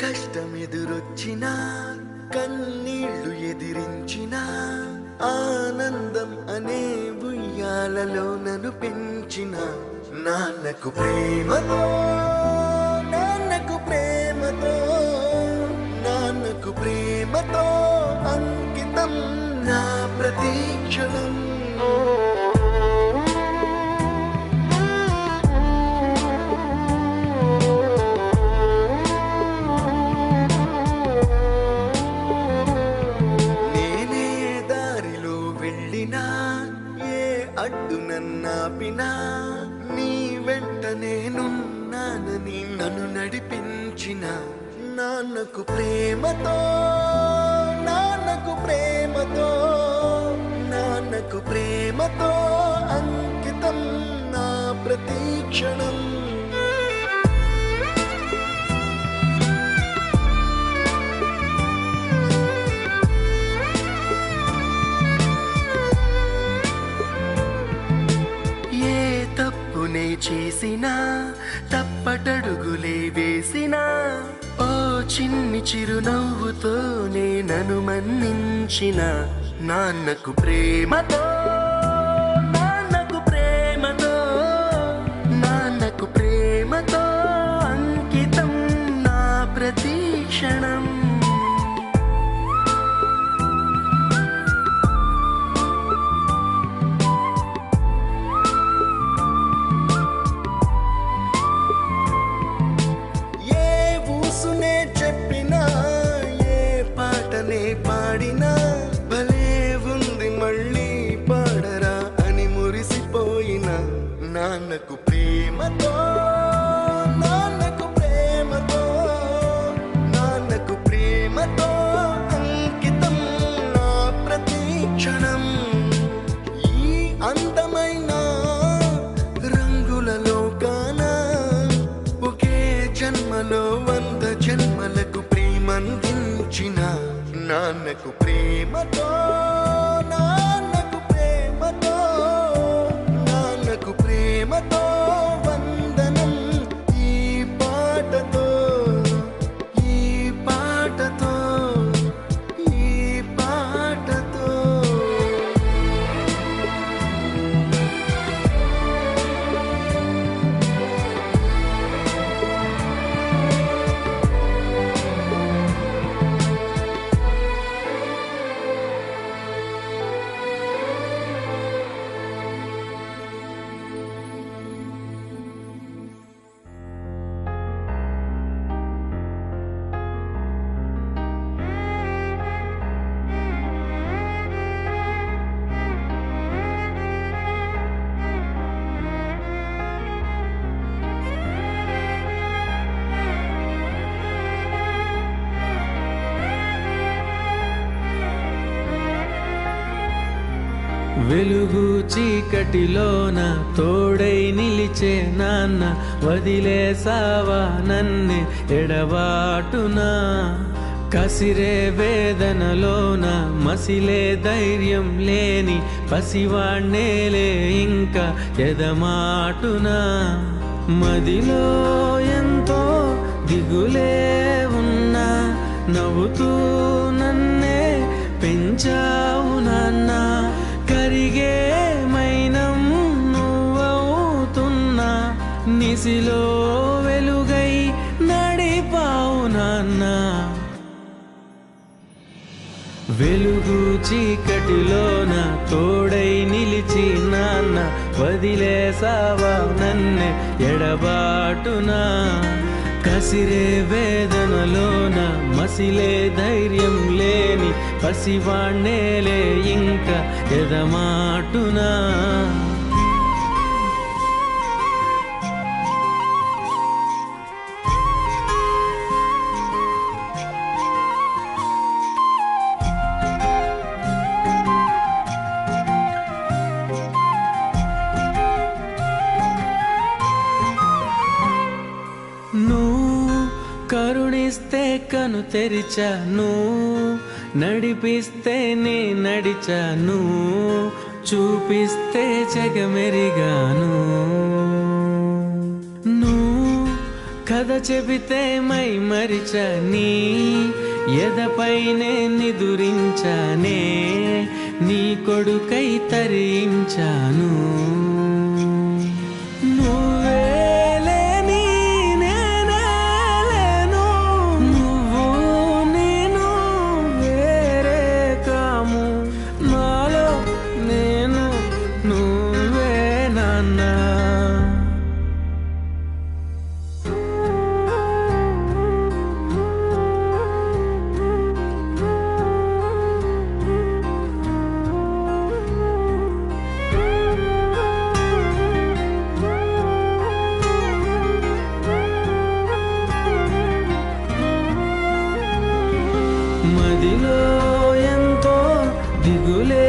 కష్టమెదురొచ్చినా కన్నీళ్లు ఎదిరించినా ఆనందం అనే ఉయ్యాలలో నన్ను పెంచిన నాన్నకు ప్రేమతో నాన్నకు ప్రేమతో నాన్నకు ప్రేమతో అంకితం నా ప్రతీక్షణం. అడ్డు నన్నాపినా నీ వెంట నేనున్నానని నన్ను నడిపించిన నాన్నకు ప్రేమతో నాన్నకు ప్రేమతో నాన్నకు ప్రేమతో అంకితం నా ప్రతీక్షణం. చేసినా తప్పటడుగులే వేసినా ఓ చిన్ని చిరునవ్వుతోనే నన్ను మన్నించిన నాన్నకు ప్రేమతో నాన్నకు ప్రేమతో నాన్నకు ప్రేమతో అంకితం నా ప్రతీక్షణం. పాడినా భలే ఉంది మళ్ళీ పాడరా అని మురిసిపోయిన నాన్నకు ప్రేమతో నాన్నకు ప్రేమతో నాన్నకు ప్రేమతో అంకితం నా ప్రతీక్షణం. ఈ అందమైన రంగుల లోకాన ఒకే జన్మలో 100 జన్మలకు ప్రేమందించిన నాన్నకు ప్రేమతో నాన్నకు ప్రేమతో నాన్నకు ప్రేమతో వందనం. ఈ పాటతో ఈ పాటతో ఈ పాటతో వెలుగు చీకటిలోన తోడై నిలిచే నాన్న వదిలేసావా నన్నే ఎడబాటునా. కసిరే వేదనలోన మసిలే ధైర్యం లేని పసివాణ్ణేలే ఇంకా ఎదమాటునా. మదిలో ఎంతో దిగులే ఉన్నా నవ్వుతూ నన్నే పెంచావు నాన్న. కరిగే మైనం నువ్వవుతున్నా నిసిలో వెలుగై నడిపావు నాన్న. వెలుగు చీకటిలోన తోడై నిలిచి నాన్న వదిలేసావా నన్నే ఎడబాటునా. కసిరే వేదనలోన మసిలే ధైర్యం లేని పసివాణ్ణేలే ఇంకా ఎదమాటునా. కరుణిస్తే కను తెరిచాను, నడిపిస్తే నే నడిచాను, చూపిస్తే జగమెరిగాను. నువ్వు కథ చెబితే మై మరిచని ఎదపైనే నిదురించానే నీ కొడుకై తరించాను నువ్వేలేని నేనే లేను నువ్వు నేను వేరే కాము నాలో నేను నువ్వే నాన్న మదిలో ఎంతో దిగులే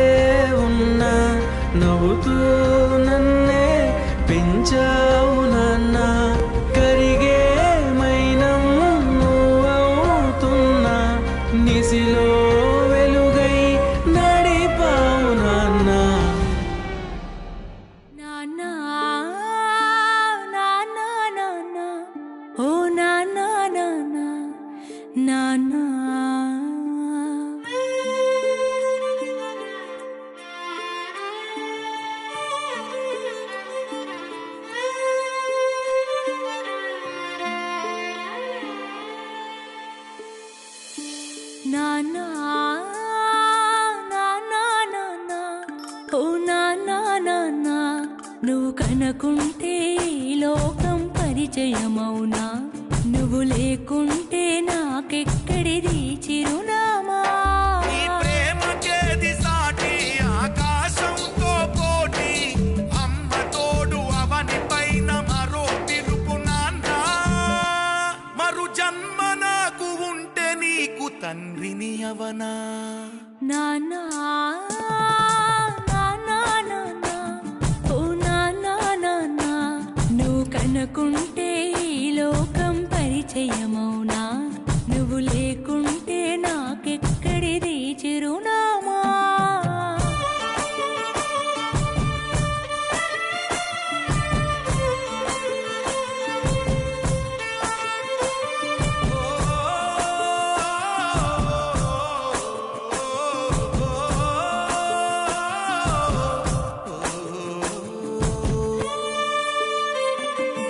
ఉన్నా నవ్వుతూ నన్నే పెంచావు నాన్న కరిగే మైనం నువ్వవుతున్నా నిసిలో వెలుగై నడిపావు నాన్న నాన్నా నాన్నా నాన్నా ఓ నాన్నా నాన్నా నాన్నా నాన్నా నాన్నా నాన్నా ఓ నాన్నా నాన్నా నువ్వు కనకుంటే ఈ లోకం పరిచయమౌనా నువ్వు లేకుంటే నాకెక్కడిది చిరునామా నీ ప్రేమకేది సాటి ఆకాశంతో పోటీ అమ్మ తోడు అవని పైన మరో పిలుపు నాన్న మరు జన్మ నాకు ఉంటే నీకు తండ్రిని అవనా నాన్నా నాన్నా నాన్నా ఓ నాన్నా నాన్నా నువ్వు కనకుంటే ఈ లోకం పరిచయమౌనా నువ్వు లేకుంటే నాకెక్కడిది చిరునామా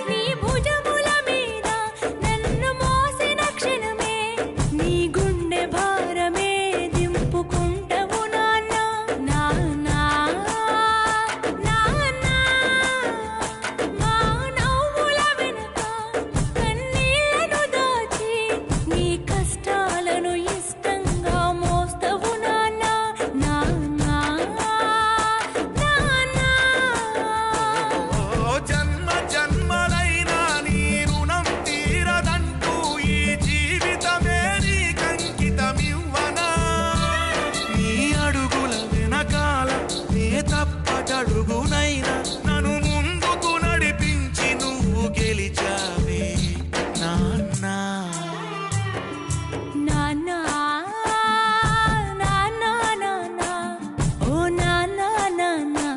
నీ భుజముల మీద నన్ను మోసిన క్షణమే నీ గుండె భారమే దింపుకుంటవు నాన్న నాన్నా నాన్నా మా నవ్వుల వెనుక కన్నీళ్లను దాచి నీ కష్టాలను ఇష్టంగా మోస్తవు నాన్న నాన్నా నాన్నా ఓ జన్మ జన్మలైనా నీ రుణం తీరదంటూ ఈ జీవితమే నీకంకితమివ్వనా నీ అడుగుల వెనకాల నే తప్పటడుగునైనా నన్ను ముందుకు నడిపించి నువ్వు గెలిచావే నాన్నా నాన్నా నాన్నా నాన్నా ఓ నాన్నా నాన్నా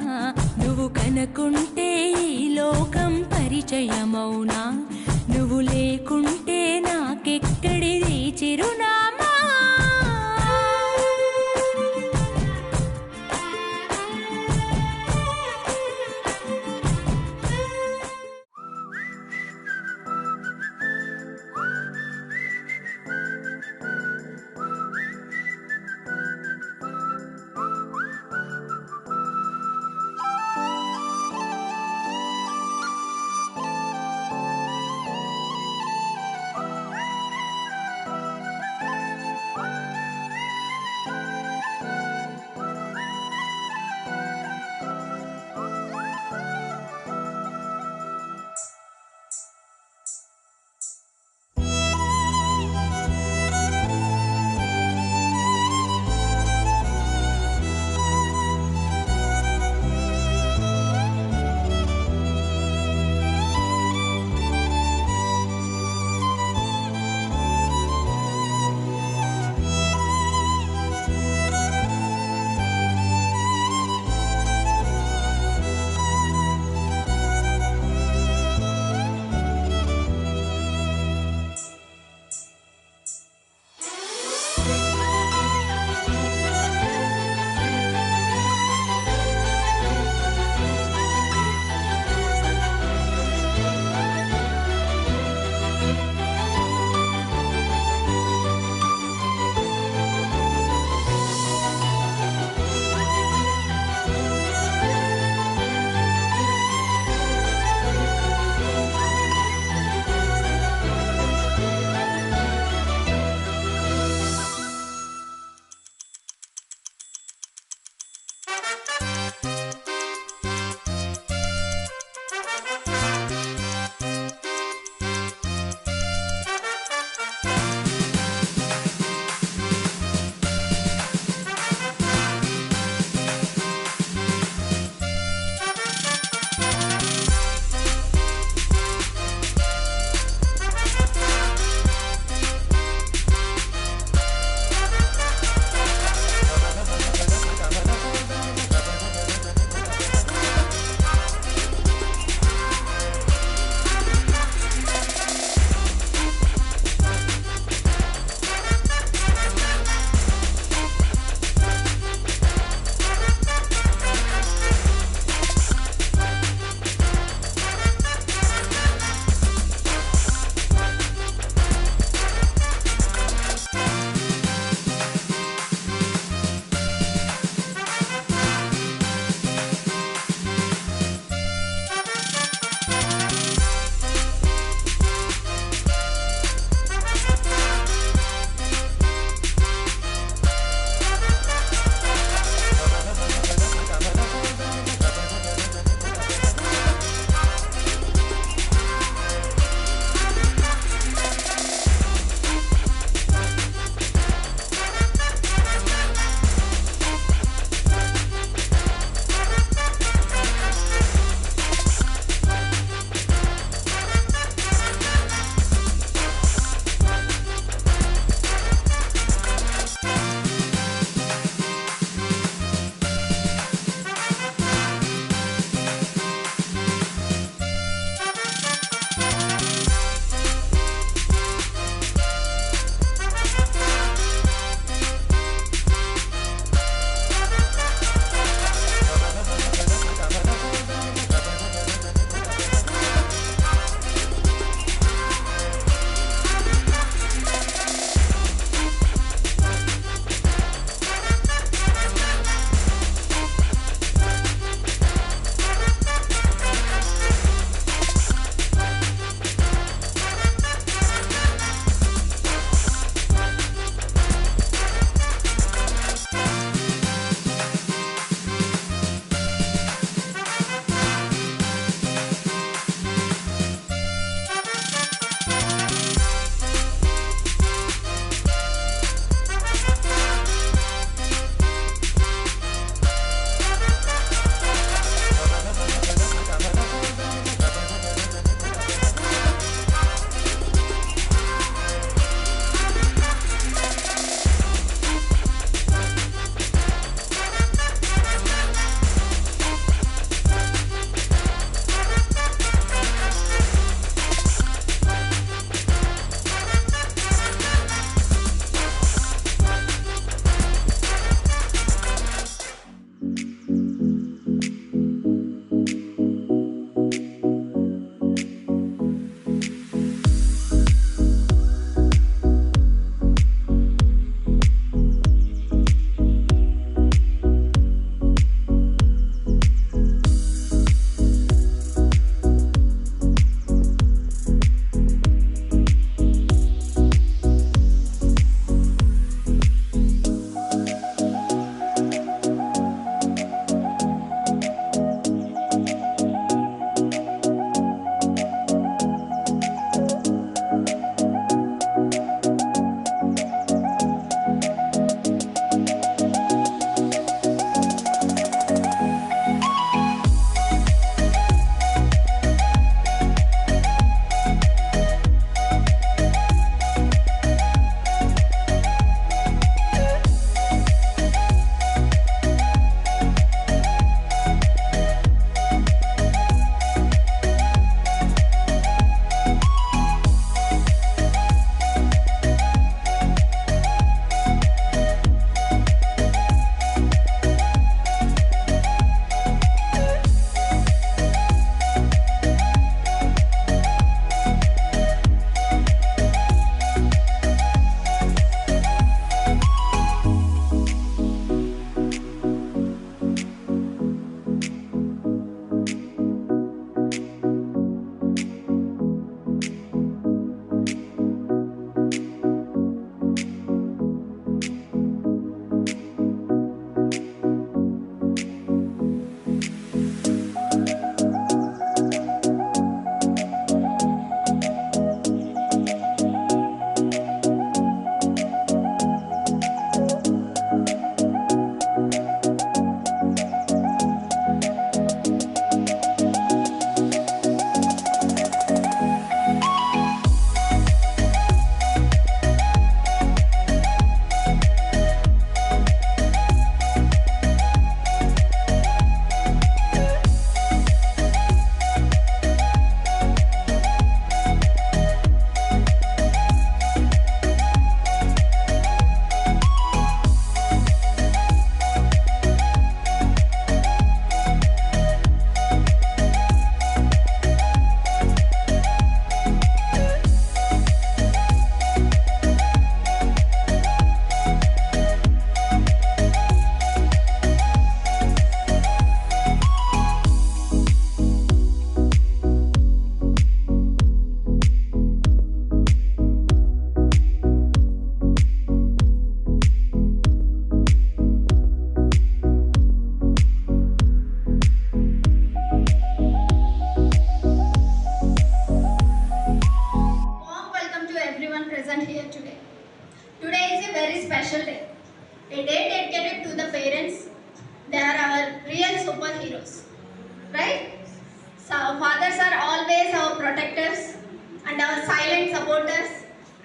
నువ్వు కనకుంటే ఈ లోకం పరిచయమౌనా నువ్వు లేకుంటే నాకెక్కడిది చిరునామా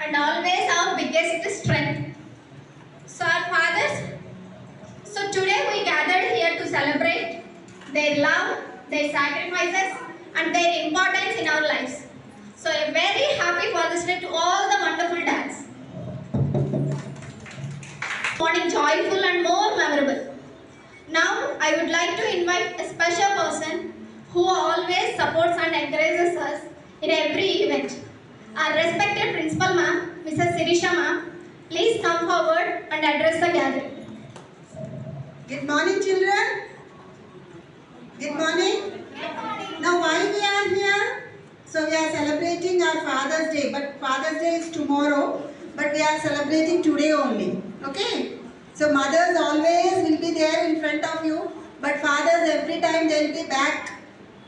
and always our biggest strength. So our fathers, so today we gathered here to celebrate their love, their sacrifices and their importance in our lives. So a very happy Father's Day to all the wonderful dads. Morning joyful and more memorable. Now I would like to invite a special person who always supports and encourages us in every event. Our respected principal ma'am, Mrs. Sirisha ma'am, please come forward and address the gathering. Good morning, children. Good morning. Now, why we are here? So we are celebrating our Father's Day, but Father's Day is tomorrow, but we are celebrating today only. Okay? So mothers always will be there in front of you, but fathers every time they will be back.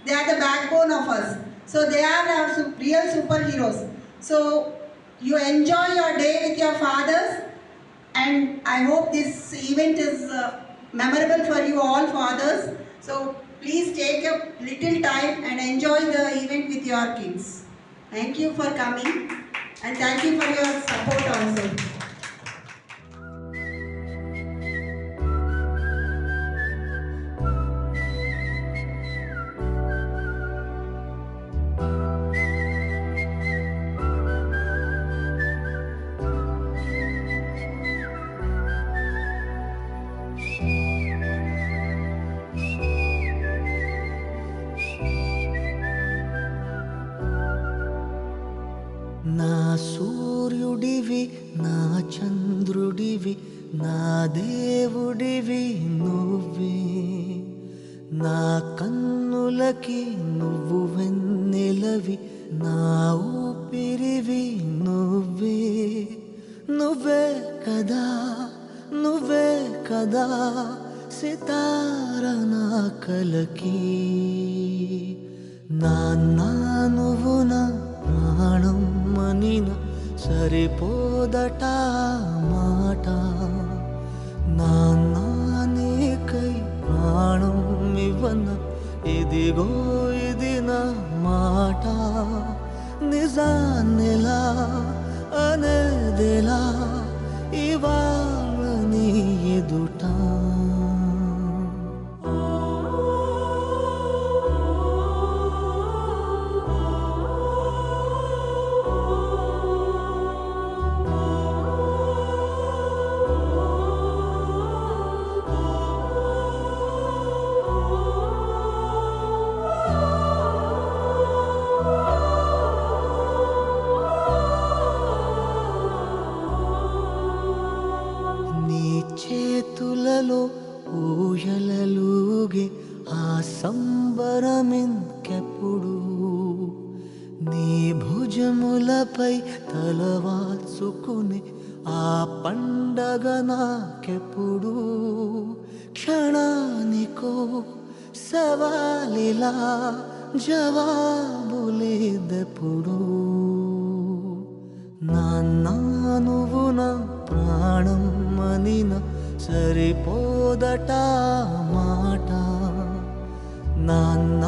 They are the backbone of us. So they are our real superheroes. So you enjoy your day with your fathers, and I hope this event is memorable for you all fathers. So please take a little time and enjoy the event with your kids. Thank you for coming, and thank you for your support also. నా సూర్యుడివి నా చంద్రుడివి నా దేవుడివి నువ్వే నా కన్నులకి నువ్వు వెన్నెలవి నా ఊపిరివి నువ్వే నువ్వే కదా నువ్వే కదా సితార నా కలకి నాన్న నువ్వు నా ప్రాణం మనిన సరిపోదట మాట నాన్న నీకై ప్రాణం ఇవ్వన ఇదిగో ఇది నా మాట నిజాన్నెలా అనేదిలా ఇవాళ నీ ఎదుట చేతులలో ఊయలలుగే ఆ సంబరమింకెప్పుడు నీ భుజములపై తలవాల్చుకుని ఆ పండగ నాకెప్పుడు క్షణానికో సవాలిలా జవాబులేదెప్పుడు నాన్న నువ్వు నా ప్రాణం మనిన సరిపోదట మాట నాన్న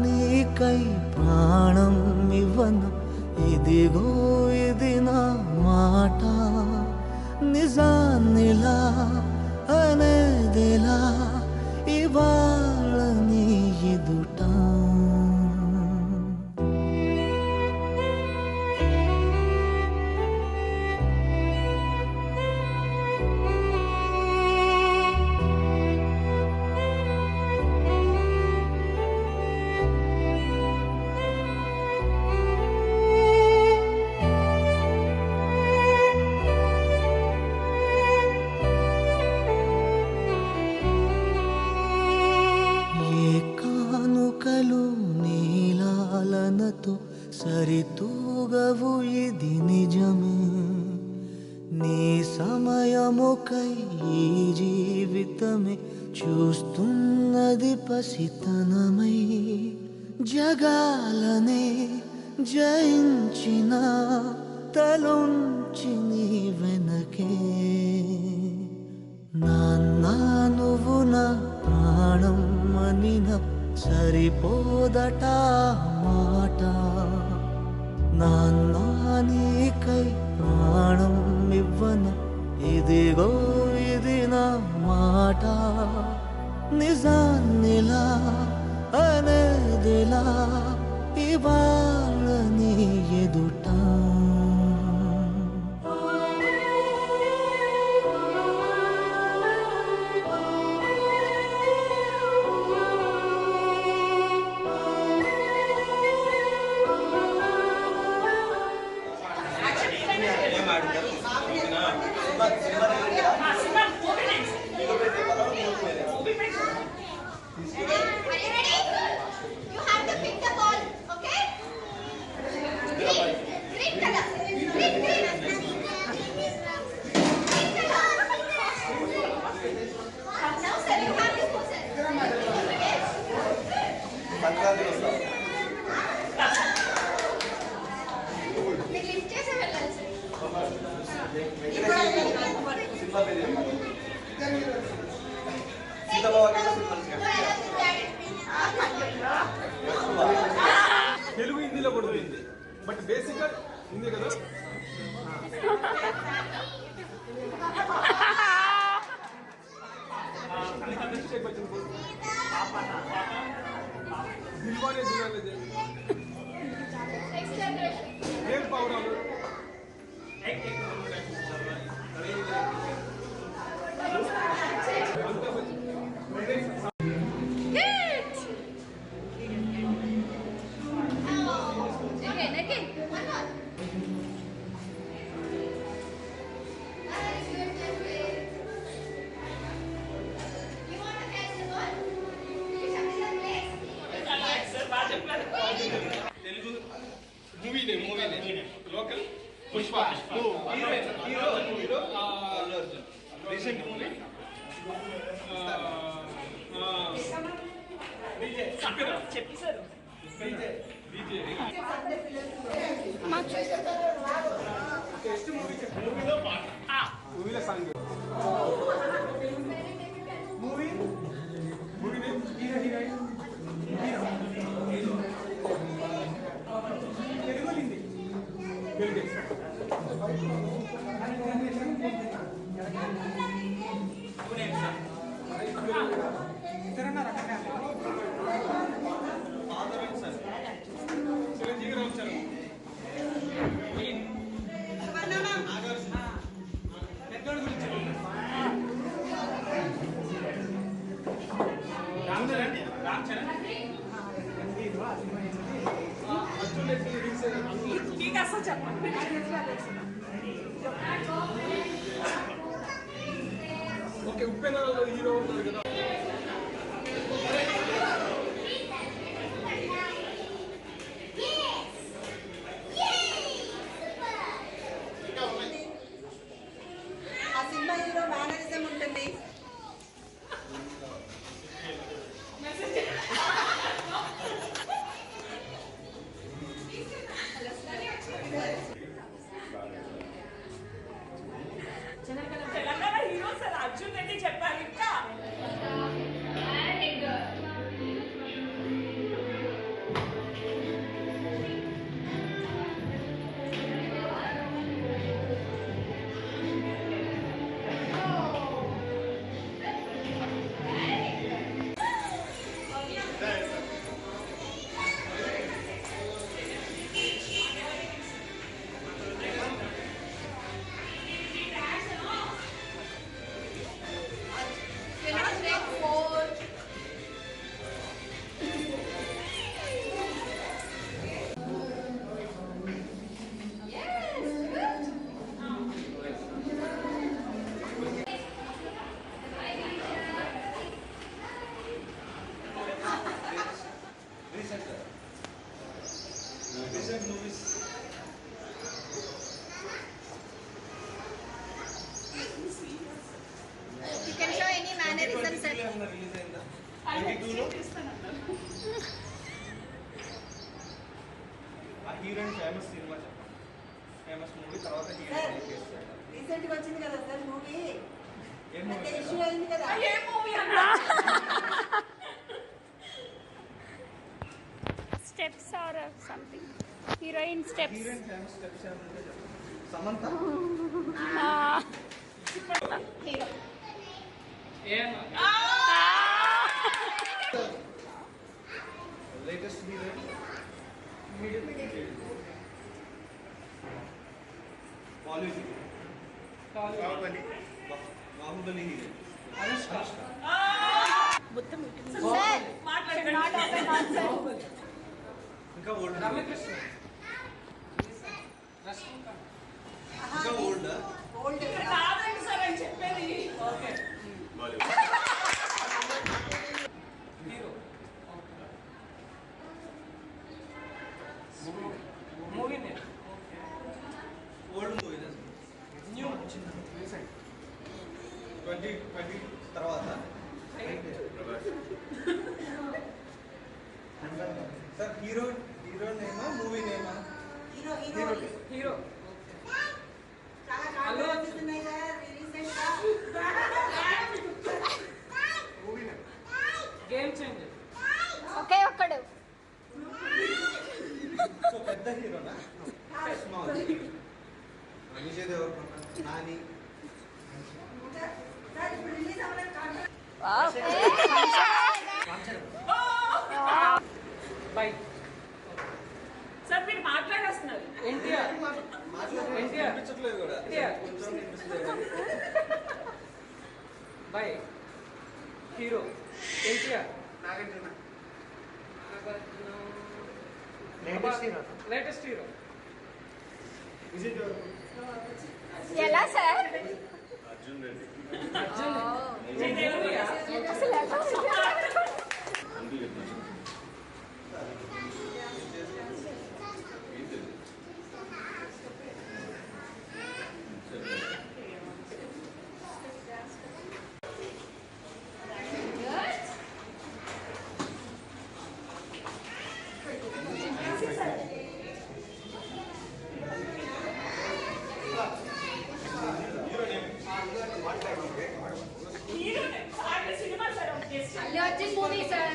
నీకై ప్రాణం ఇవ్వన ఇదిగో ఇది నా మాట నిజాన్నిలా అనేదిలా ఇవాళ నీ ఎదుట నీలాలనతో సరితూగవు ఇది నిజమే నీ సమయముకై ఈ జీవితమే చూస్తున్నది పసితనమై జగాలనే జయించిన తలొంచి నీ వెనకే నాన్న నువ్వు నా ప్రాణం మనిన సరిపోదట మాట నాన్న నీకై ప్రాణం ఇవ్వన ఇదిగో ఇది నా మాట నిజాన్నిలా అనేదిలా ఇవాళ నీ ఎదుట Are you ready? You have to pick the ball, okay? Green color. Green color. Now sir, you have to go sir. మీరు లిఫ్ట్ చేసే వెళ్ళాలి తెలుగు హిందీలో కూడా ఉంది బట్ బేసిక్ గా హిందీ కదా దిల్వానే దిల్వానే ఏం పౌరాలు Again. One more. You want to catch the ball? You have to place. Telugu మూవీనే local Pushpa hero recent movie చెప్పేశారు మూవీలో పాట మూవీలో song movie hero heroine Telugu Hindi Chiranjeevi Ram Charan పెద్దోడు గురించి రామ్ చరణ్ ఓకే ఉప్పెన హీరో ఉన్నారు కదా ఆ సినిమా హీరో మేనరిజం ఉంటుంది. తెలంగాణ హీరో సార్ అర్జున్ రెడ్డి చెప్పారు ఇంకా recent movies You can show any mannerism sir. Release అయిందా 22 లో ఆ హీరోయిన్ ఫేమస్ సినిమా చెప్పండి ఫేమస్ మూవీ తర్వాత హీరోయిన్ చేస్తాడు రీసెంట్ గా వచ్చింది కదా సార్ మూవీ. ఏం మూవీ ఇష్యూ అయింది కదా. ఏ మూవీ అన్నా steps or something. Heroine steps. Heroine famous steps ఏమంటే Samantha. Hero. Latest heroine Baahubali heroine ఇంకా ఓల్డ్ ఇంకా ఓల్డ్ కాదండి సార్ అని చెప్పేది. Okay hero movie name old movie new 2020 తర్వాత సార్ హీరో నేమా మూవీ నేమా? హీరో హీరో హీరో చాలా కాళ్ళు వస్తున్నాయి కదా రీసెంట్గా. Game changer. ఒకే ఒక్కడు. సో పెద్ద హీరోనా? స్మాల్ విజయ్ దేవరకొండ, నాని. సార్ ఇప్పుడు రిలీజ్ అవ్వలేదు కాంట్రాక్ట్. బై సార్ మీరు మాట్లాడేస్తున్నారు. ఎన్టీఆర్. వినిపించట్లేదు కూడా కొంచెం వినిపిస్తుంది. Bye hero NTR. Nagarjuna. Latest hero Vijay Deverakonda. ఎలా సార్? అర్జున్ రెడ్డి. అసలు ఎలా cinema sir. Allu Arjun movie sir.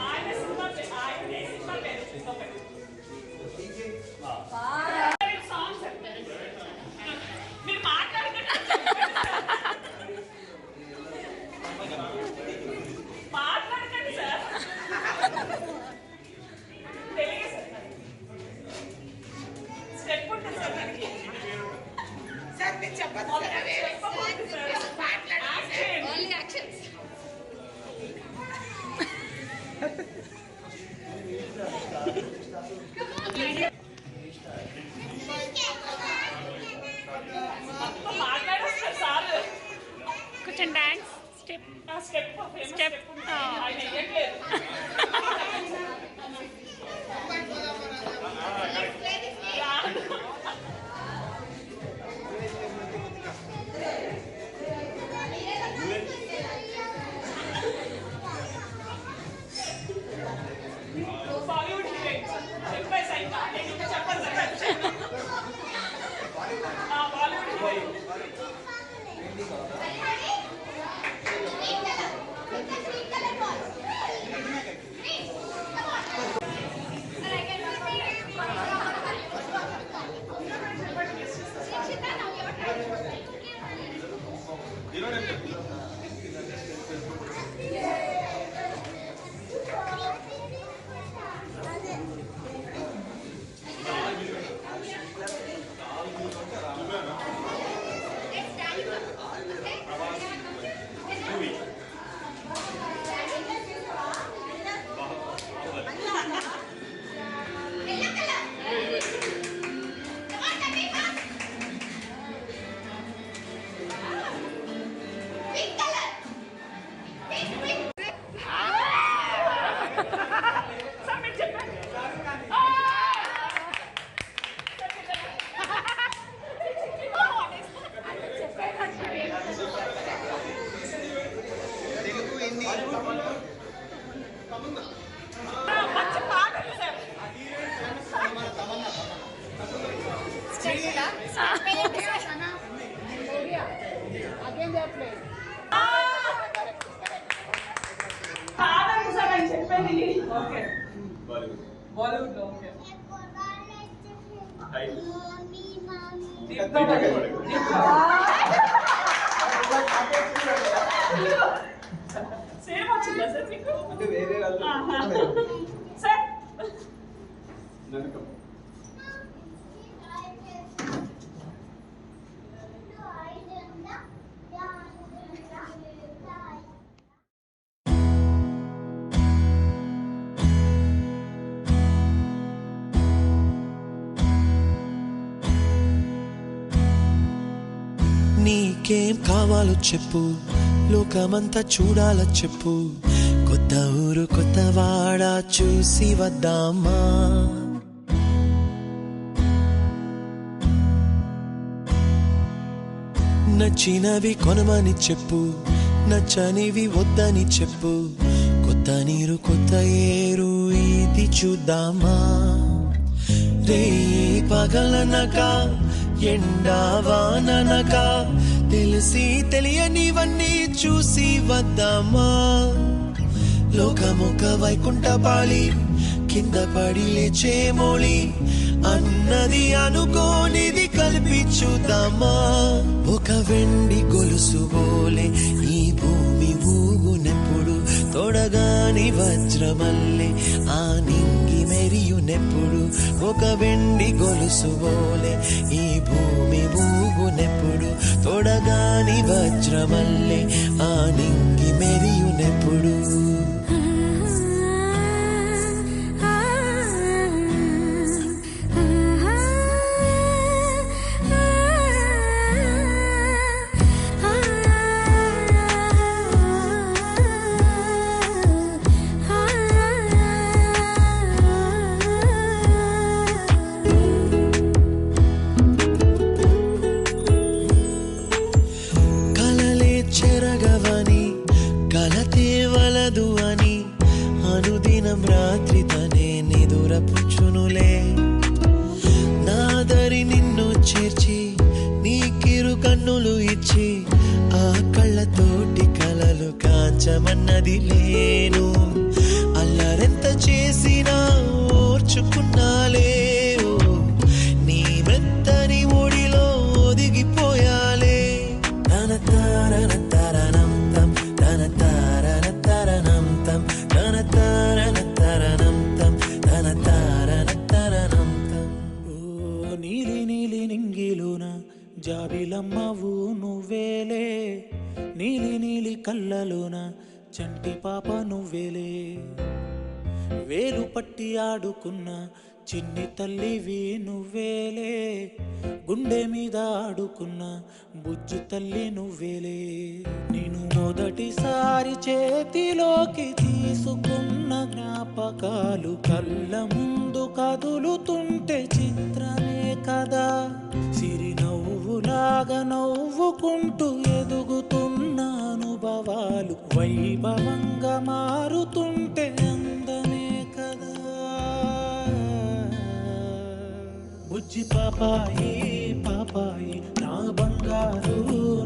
ఆయన సినిమా ఆయన సినిమా పేరు సాంగ్స్ మీరు మాట్లాడుకుంటే మాట్లాడకండి సార్. తెలుగే సార్. స్టెప్ ఉంటుంది సార్ దానికి. Only actions. మాట్లాడేస్తారు సార్. కొంచెం డాన్స్ స్టెప్. Step Step. ఆయన వేయట్లేదు. బాలీవుడ్ హీరోయిన్స్ చెప్పేసి ఇంకా నేను ఇంకా చెప్పాలి sir. Bollywood heroine hero name sir మీరు చెప్పండి. తెలుగు హిందీ మంచి పాటలు sir. Again they are playing. Okay Bollywood okay same వచ్చిందా సార్ మీకు అంటే వేరే వాళ్ళు సార్ ననకం నీకేం కావాలో చెప్పు, లోకమంతా చూడాల చెప్పు, కొత్త ఊరు కొత్త వాడ చూసి వద్దామా. నచ్చినవి కొనమని చెప్పు, నచ్చనివి వద్దని చెప్పు, కొత్త నీరు కొత్త ఏరు ఇది చూద్దామా. రే పగలనక ఎండావాననక తెలిసి తెలియనివన్నీ చూసి వద్దామా. లోకమొక వైకుంఠపాళి, కింద పడి లేచే మోళి, అన్నది అనుకోనిది కలిపి చూద్దామా. ఒక వెండి గొలుసు బోలే ఈ భూమి ఊగునెప్పుడు, తొడగాని వజ్రమల్లే ఆ నింగి మెరియునెప్పుడు. ఒక వెండి గొలుసు బోలే ఈ భూమి ఊగునెప్పుడు, తొడగాని వజ్రమల్లే ఆ నింగి మెరియునెప్పుడు. చెరగవని కలతే వలదు అని అనుదినం రాత్రి తనే నిదురపుచ్చునులే. నాదరి నిన్ను చేర్చి నీకిరు కన్నులు ఇచ్చి, ఆ కళ్ళతోటి కలలు కాంచమన్నది లేను. అల్లరెంత చేసినా ఓర్చుకున్నాలే, నీ మెత్తని ఒడిలో ఒదిగిపోయాలే. తన తారన తరణం తం, తన తారన తరణం తం, తన తారన తరణం తం, తన తారన తరణం తం. ఓ నీలి నీలి నింగిలోన జాబిలమ్మవు నువ్వేలే, నీలి నీలి కళ్ళలోన చంటి పాప నువ్వేలే. వేలు పట్టి ఆడుకున్న చిన్ని తల్లివి నువ్వేలే, గుండె మీద ఆడుకున్న బుజ్జి తల్లి నువ్వేలే. నేను మొదటిసారి చేతిలోకి తీసుకున్న జ్ఞాపకాలు కళ్ళ ముందు కదులుతుంటే చిత్రమే కదా. సిరి నవ్వులాగా నవ్వుకుంటూ ఎదుగుతున్న అనుభవాలు వైభవంగా మారుతుంటే అందమే కదా. బుజ్జి పాపాయి పాపాయి నా బంగారు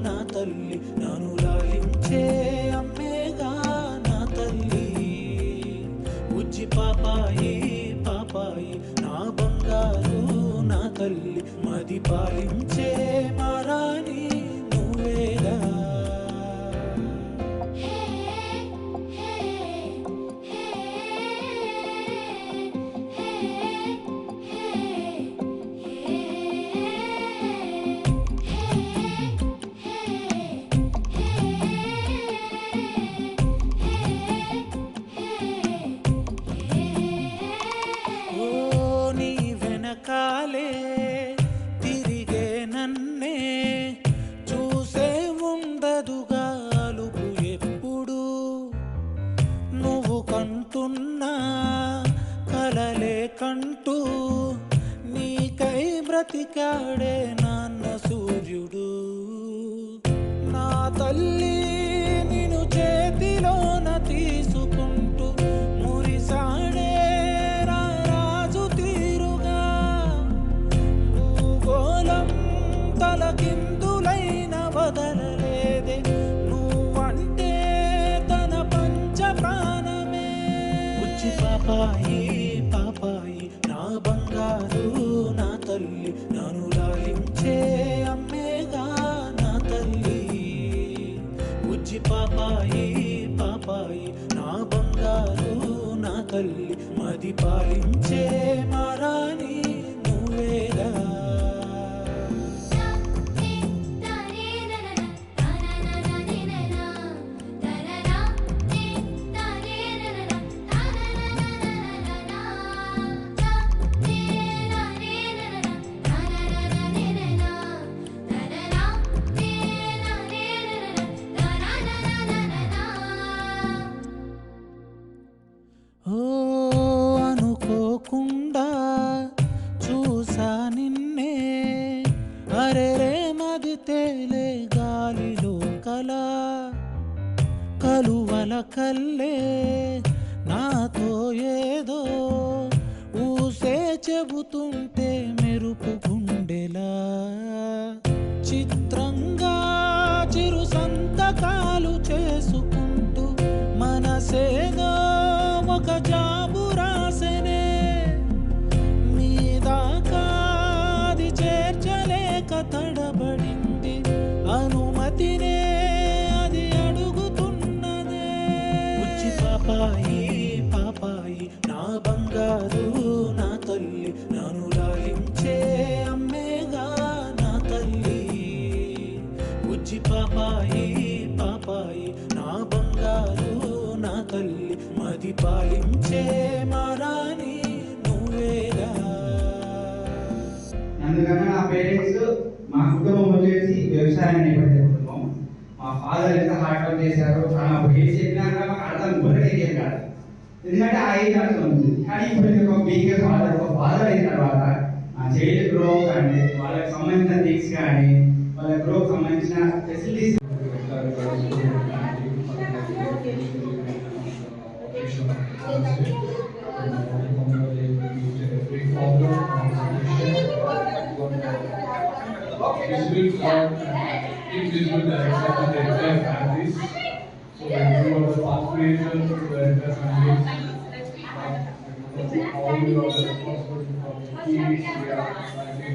నా తల్లి, నన్ను లాలించే అమ్మేగా నా తల్లి. బుజ్జి పాపాయి పాపాయి నా బంగారు నా తల్లి, మది పాలించే మారాని నువ్వేగా. పాపాయి పాపాయి నా బంగారు నా తల్లి నన్ను లాలించే అమ్మేగా నా తల్లి బుజ్జి పాపాయి పాపాయి నా బంగారు నా తల్లి మది పాలించే మారాని నువ్వేగా ఓ అనుకోకుండా చూసా నిన్నే అరెరే మది తేలే గాలిలో కలువల కల్లే నాతో ఏదో ఊసే చెబుతుంటే మెరుపు గుండెలా చిత్రంగా చిరు సంతకాలు చేసుకుంటూ మనసేదో ఒక జాబు రాసెనే మీ దాకా అది చేర్చలేక తడబడింది అనుమతినే అది అడుగుతున్నదే బుజ్జి పాపాయి పాపాయి నా బంగారు నా తల్లి నన్ను లాలించే అమ్మేగా నా తల్లి బుజ్జి పాపాయి పాపాయి నా బంగారు నా తల్లి మది పాలించే మారాని నువ్వేగా అందుకన్నా నా పేరెంట్స్ మా కుటుంబం వచ్చేసి వ్యవసాయ నేపథ్య కుటుంబం. మా ఫాదర్ ఎంత హార్డ్ వర్క్ చేశారో చాలా ఏది చెప్పినా కూడా మాకు అర్థం గుర్రకేం కాదు, ఎందుకంటే ఆ ఏజ్ అర్థం ఉంది. కానీ ఇప్పుడు ఒక బీకే ఫాదర్ ఒక ఫాదర్ అయిన తర్వాత ఆ చైల్డ్ గ్రోత్ అంటే వాళ్ళకి సంబంధించిన థింగ్స్ కానీ వాళ్ళ గ్రోత్ సంబంధించిన facilities individual direction to the entire families. So when you are responsible to the entire families, all your responsibility for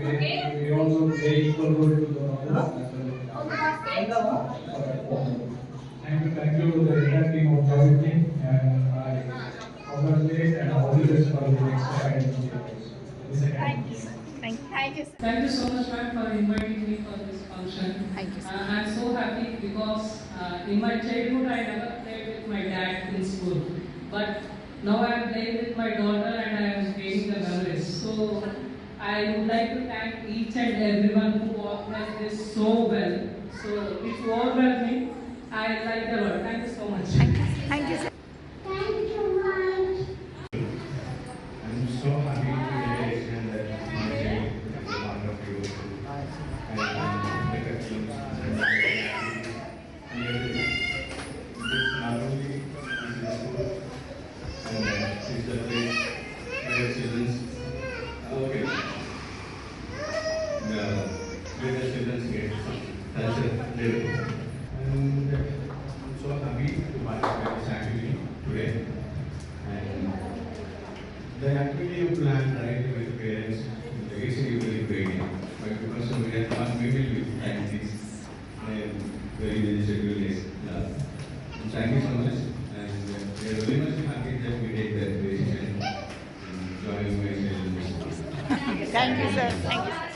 the kids, we also play equal role to the mothers. Thank you to the entire team of everything, and I congratulate and all the best for the next academic year. Thank you. Thank you. Thank you so much, ma'am, for inviting me for this function. Thank you, sir. I'm so happy because in my childhood I never played with my dad in school, but now I am playing with my daughter and I am gaining the memories. So I would like to thank each and everyone who organized this so well. So it's overwhelming. I like the word. Thank you so much. Thank you, sir. I'm so happy to hear that my child is a part of you. And the curriculum and everything. This not only is the school and is the place where children okay. Where the children get culture living. And I'm so happy to participate in this activity today. And the activity you plan right with parents is really great. But because we are not maybe with activities and very busy schedule days. Thank you so much. And we are very much happy that we take that decision and join my children. Thank you, sir. Thank you, sir.